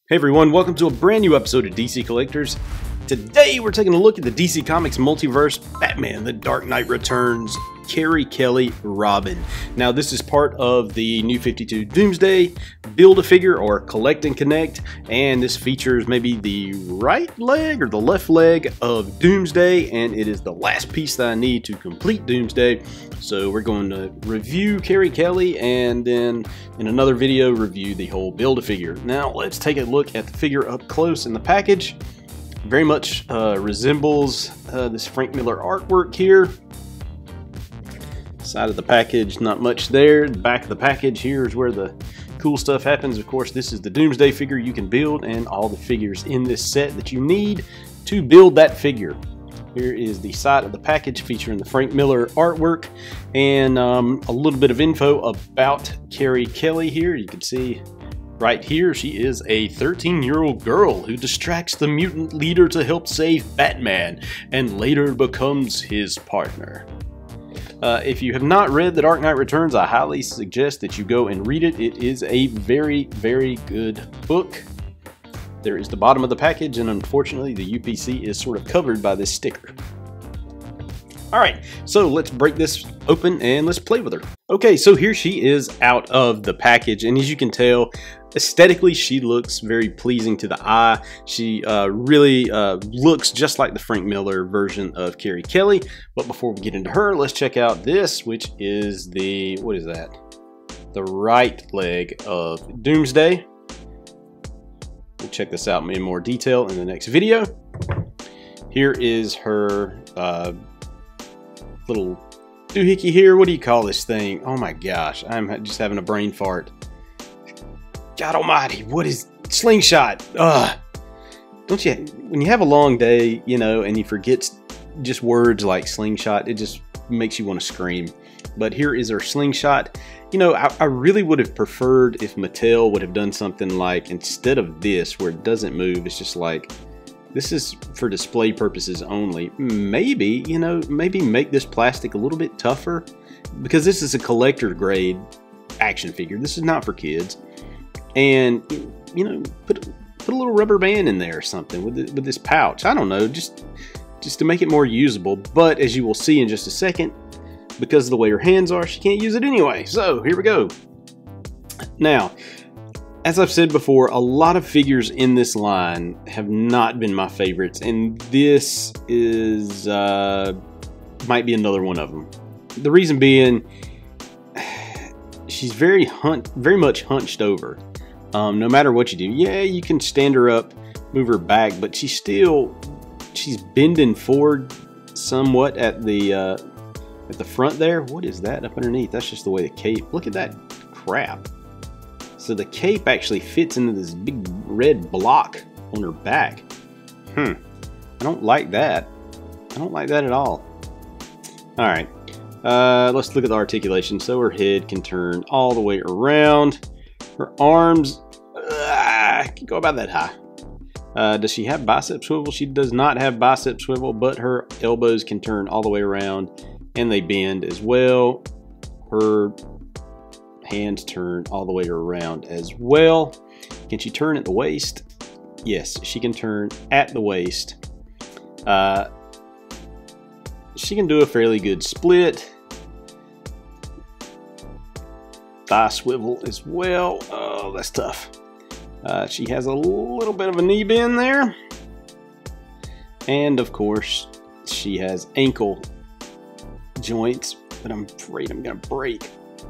Hey everyone, welcome to a brand new episode of DC Collectors. Today we're taking a look at the DC Comics Multiverse Batman, The Dark Knight Returns, Carrie, Kelley, Robin. Now this is part of the New 52 Doomsday Build-A-Figure or Collect and Connect, and this features maybe the right leg or the left leg of Doomsday, and it is the last piece that I need to complete Doomsday. So we're going to review Carrie, Kelley, and then in another video review the whole Build-A-Figure. Now let's take a look at the figure up close in the package. Very much resembles this Frank Miller artwork here. Side of the package, not much there. The back of the package here is where the cool stuff happens. Of course, this is the Doomsday figure you can build and all the figures in this set that you need to build that figure. Here is the side of the package featuring the Frank Miller artwork and a little bit of info about Carrie Kelley here. You can see right here, she is a 13-year-old girl who distracts the mutant leader to help save Batman and later becomes his partner. If you have not read The Dark Knight Returns, I highly suggest that you go and read it. It is a very, very good book. There is the bottom of the package, and unfortunately the UPC is sort of covered by this sticker. Alright, so let's break this open and let's play with her. Okay, so here she is out of the package, and as you can tell, aesthetically she looks very pleasing to the eye. She really looks just like the Frank Miller version of Carrie Kelley. But before we get into her, let's check out this, which is the, what is that? The right leg of Doomsday. We'll check this out in more detail in the next video. Here is her little doohickey here. What do you call this thing? Oh my gosh, I'm just having a brain fart. God almighty, what is Slingshot? Don't you, when you have a long day, you know, and you forget just words like Slingshot, it just makes you want to scream. But here is our Slingshot. You know, I really would have preferred if Mattel would have done something like, instead of this where it doesn't move, it's just like, this is for display purposes only. Maybe, you know, maybe make this plastic a little bit tougher, because this is a collector grade action figure. This is not for kids. And, you know, put a little rubber band in there or something with this pouch. I don't know, just to make it more usable. But as you will see in just a second, because of the way her hands are, she can't use it anyway. So here we go. Now, as I've said before, a lot of figures in this line have not been my favorites, and this is might be another one of them. The reason being, she's very much hunched over. No matter what you do, yeah, you can stand her up, move her back, but she's bending forward somewhat at the front there. What is that up underneath? That's just the way the cape. Look at that crap. So the cape actually fits into this big red block on her back. I don't like that. I don't like that at all. Alright, let's look at the articulation. So her head can turn all the way around. Her arms can go about that high. Does she have bicep swivel? She does not have bicep swivel, but her elbows can turn all the way around and they bend as well. Her hands turn all the way around as well. Can she turn at the waist? Yes, she can turn at the waist. She can do a fairly good split. Thigh swivel as well. Oh, that's tough. She has a little bit of a knee bend there. And of course, she has ankle joints, but I'm afraid I'm gonna break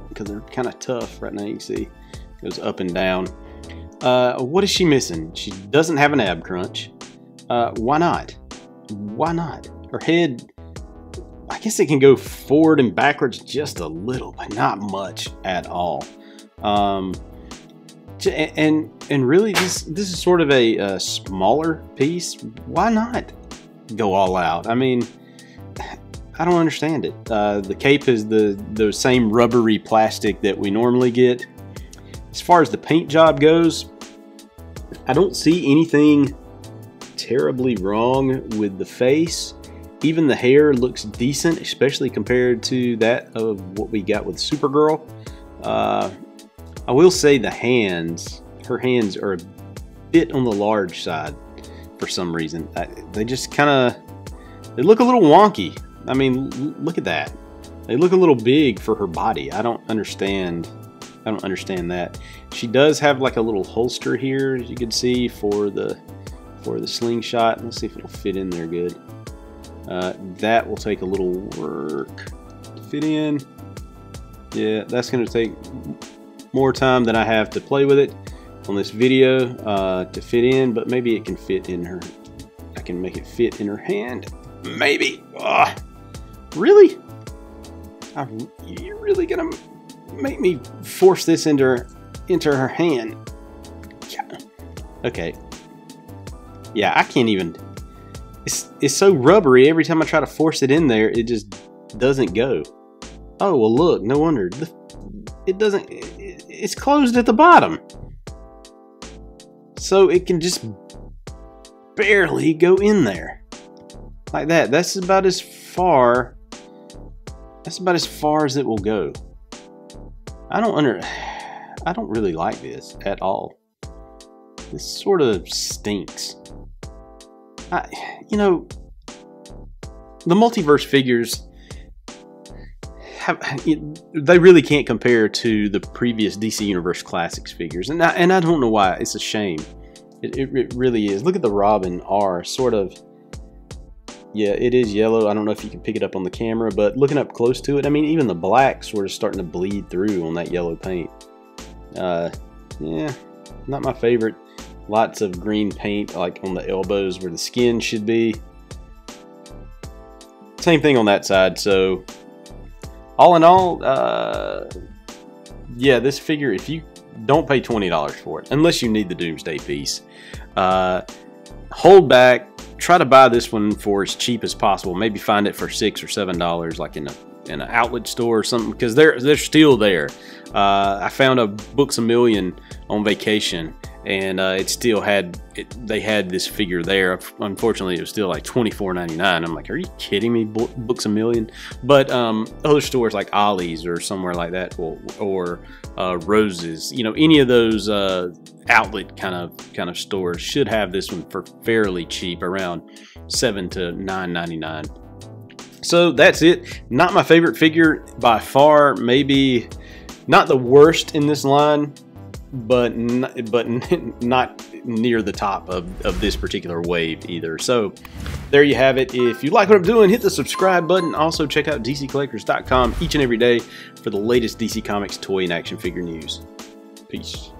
because they're kind of tough right now. You can see it goes up and down. What is she missing? She doesn't have an ab crunch. Why not? Why not? Her head, I guess it can go forward and backwards just a little, but not much at all. And really, this is sort of a smaller piece. Why not go all out? I mean, I don't understand it. The cape is the same rubbery plastic that we normally get. As far as the paint job goes, I don't see anything terribly wrong with the face. Even the hair looks decent, especially compared to that of what we got with Supergirl. I will say the hands, her hands are a bit on the large side for some reason. They just kind of, they look a little wonky. I mean, look at that. They look a little big for her body. I don't understand that. She does have like a little holster here, as you can see, for the slingshot. Let's see if it'll fit in there good. That will take a little work to fit in. Yeah, that's going to take more time than I have to play with it on this video to fit in, but maybe it can fit in her. I can make it fit in her hand. Maybe. Really? You're really going to make me force this into her hand? Yeah. Okay. Yeah, I can't even. It's so rubbery. Every time I try to force it in there, it just doesn't go. Oh, well, look, no wonder. It doesn't, it's closed at the bottom. So it can just barely go in there. Like that. That's about as far as it will go. I don't really like this at all. This sort of stinks. You know, the multiverse figures, they really can't compare to the previous DC Universe Classics figures, and I don't know why. It's a shame. It really is. Look at the Robin R, sort of. Yeah, it is yellow. I don't know if you can pick it up on the camera, but looking up close to it, I mean, even the black sort of starting to bleed through on that yellow paint. Yeah, not my favorite. Lots of green paint, like on the elbows where the skin should be. Same thing on that side. So, all in all, yeah, this figure, if you don't pay $20 for it, unless you need the Doomsday piece, hold back. Try to buy this one for as cheap as possible. Maybe find it for $6 or $7, like in an outlet store or something, because they're still there. I found a Books A Million on vacation, and it still had they had this figure there. Unfortunately, it was still like $24.99. I'm like, are you kidding me? Books A Million? But other stores like Ollie's or somewhere like that, or Rose's, you know, any of those outlet kind of stores should have this one for fairly cheap, around $7 to $9.99. So that's it. Not my favorite figure by far. Maybe not the worst in this line, but not near the top of this particular wave either. So there you have it. If you like what I'm doing, hit the subscribe button. Also check out DCCollectors.com each and every day for the latest DC Comics toy and action figure news. Peace.